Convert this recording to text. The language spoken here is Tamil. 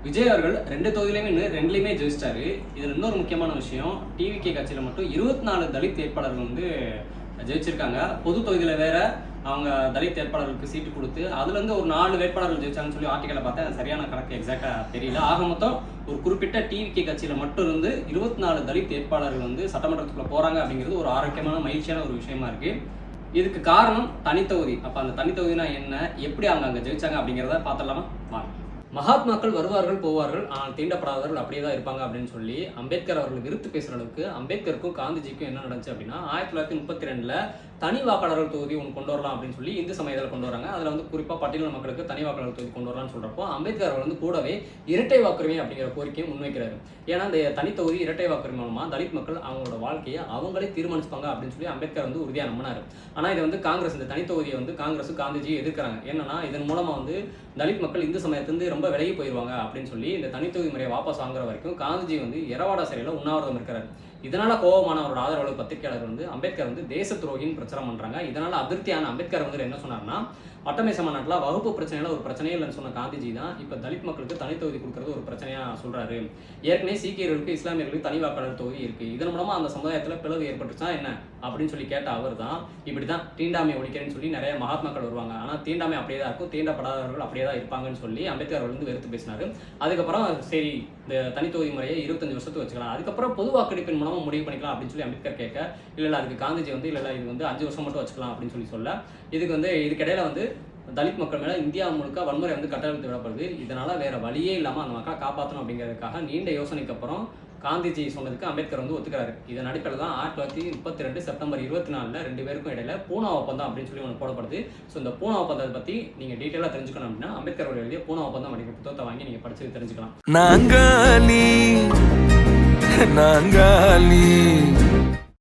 விஜய் அவர்கள் 2 தொகுதியிலுமே ரெண்டுலையுமே ஜெயிச்சிட்டாரு. இதில் இன்னொரு முக்கியமான விஷயம், டிவிகே கட்சியில் மட்டும் 24 தலித் வேட்பாளர்கள் வந்து ஜெயிச்சிருக்காங்க. பொது தொகுதியில் வேற அவங்க தலித் வேட்பாளர்களுக்கு சீட்டு கொடுத்து அதுலேருந்து ஒரு 4 வேட்பாளர்கள் ஜெயிச்சாங்கன்னு சொல்லி ஆர்டிக்கலை பார்த்தேன். அது சரியான கணக்கு எக்ஸாக்டாக தெரியல. ஆக மொத்தம் ஒரு குறிப்பிட்ட டிவிகே கட்சியில் மட்டும் இருந்து 24 தலித் வேட்பாளர்கள் வந்து சட்டமன்றத்துக்குள்ள போகிறாங்க அப்படிங்கிறது ஒரு ஆரோக்கியமான மகிழ்ச்சியான ஒரு விஷயமா இருக்குது. இதுக்கு காரணம் தனித்தொகுதி. அப்போ அந்த தனித்தொகுதினா என்ன, எப்படி அவங்க அங்கே ஜெயிச்சாங்க அப்படிங்கிறத பார்த்துடலாமா வாங்க. மகாத்மாக்கள் வருவார்கள் போவார்கள், ஆனால் தீண்டப்படாதவர்கள் அப்படியே தான் இருப்பாங்க அப்படின்னு சொல்லி அம்பேத்கர் அவர்கள் விருத்து பேசுகிற அளவுக்கு அம்பேத்கருக்கும் காந்திஜிக்கும் என்ன நடந்துச்சு அப்படின்னா 1932 தனி வாக்காளர்கள் தொகுதி ஒன்று கொண்டு வரலாம் அப்படின்னு சொல்லி இந்து சமயத்தில் கொண்டு வராங்க. அதில் வந்து குறிப்பாக பட்டியலின மக்களுக்கு தனி வாக்காளர் தொகுதி கொண்டு வரலாம்னு சொல்கிறப்போ அம்பேத்கர் அவர்கள் வந்து கூடவே இரட்டை வாக்குரிமை அப்படிங்கிற கோரிக்கையை முன்வைக்கிறாரு. ஏன்னா இந்த தனித்தொகுதி இரட்டை வாக்குரிமை மூலமாக தலித் மக்கள் அவங்களோட வாழ்க்கையை அவங்களே தீர்மானிச்சுப்பாங்க அப்படின்னு சொல்லி அம்பேத்கர் வந்து உறுதியாக நம்பினார். ஆனால் இதை வந்து காங்கிரஸ், இந்த தனித்தொகுதியை வந்து காங்கிரஸும் காந்திஜியும் எதிர்க்கிறாங்க. என்னன்னா இதன் மூலமாக வந்து தலித் மக்கள் இந்து சமயத்திலிருந்து ரொம்ப விலகி போயிடுவாங்க அப்படின்னு சொல்லி இந்த தனித்தொகுதி முறையை வாபஸ் வாங்குற வரைக்கும் காந்திஜி வந்து எரவாடா சிறையில் உண்ணாவிரதம் இருக்கிறார். இதனால கோபமான அவரோட ஆதரவாளர் பத்திரிகையாளர் வந்து அம்பேத்கர் வந்து தேச துரோகின்னு பிரச்சாரம் பண்றாங்க. இதனால அதிருப்தியான அம்பேத்கர் வந்து என்ன சொன்னார்னா, பட்டமை சமநாட்டில் வகுப்பு பிரச்சனையில ஒரு பிரச்சனையே இல்லைன்னு சொன்ன காந்திஜி தான் இப்போ தலித் மக்களுக்கு தனித்தொகுதி கொடுக்கறது ஒரு பிரச்சனையா சொல்றாரு. ஏற்கனவே சீக்கியர்களுக்கு இஸ்லாமியர்களுக்கு தனி வாக்காளர் தொகுதி இருக்கு, இதன் மூலமா அந்த சமுதாயத்தில் பிளவு ஏற்பட்டுச்சா என்ன அப்படின்னு சொல்லி கேட்ட அவர் தான் இப்படிதான் தீண்டாமை ஒழிக்கிறேன்னு சொல்லி நிறைய மகாத்மாக்கள் வருவாங்க, ஆனால் தீண்டாமை அப்படியே தான் இருக்கும், தீண்டப்படாதவர்கள் அப்படியே தான் இருப்பாங்கன்னு சொல்லி அம்பேத்கர் வந்து வெறுத்து பேசினாரு. அதுக்கப்புறம் சரி இந்த தனித்தொகுதி முறையை 25 வருஷத்துக்கு வச்சுக்கலாம், அதுக்கப்புறம் பொது வாக்கெடுப்பின் மூலமா முடிவு பண்ணிக்கலாம் அப்படின்னு சொல்லி அம்பேத்கர் கேட்க, இல்லை அதுக்கு காந்திஜி வந்து இல்லை இது வந்து 5 வருஷம் மட்டும் வச்சுக்கலாம் அப்படின்னு சொல்லி சொல்ல, இதுக்கிடையில வந்து தலித் மக்கள் மேலே இந்தியா முழுக்க வன்முறை வந்து கட்டவிழ்த்து விடப்படுது. இதனால வேற வழியே இல்லாமல் அந்த மக்களை காப்பாற்றணும் அப்படிங்கிறதுக்காக நீண்ட யோசனைக்கு அப்புறம் காந்திஜி சொன்னதுக்கு அம்பேத்கர் வந்து ஒத்துக்கிறாரு. இதன் அடிப்படையில் தான் 1932 செப்டம்பர் 24 2 பேருக்கும் இடையில பூனா ஒப்பந்தம் அப்படின்னு சொல்லி ஒன்று போடப்படுது. ஸோ இந்த பூனா ஒப்பந்தத்தை பற்றி நீங்கள் டீட்டெயிலாக தெரிஞ்சுக்கணும் அப்படின்னா அம்பேத்கர் எழுதிய பூனா ஒப்பந்தம் அப்படிங்கிற புத்தகத்தை வாங்கி நீங்கள் படிச்சு தெரிஞ்சுக்கலாம். நாங்காலி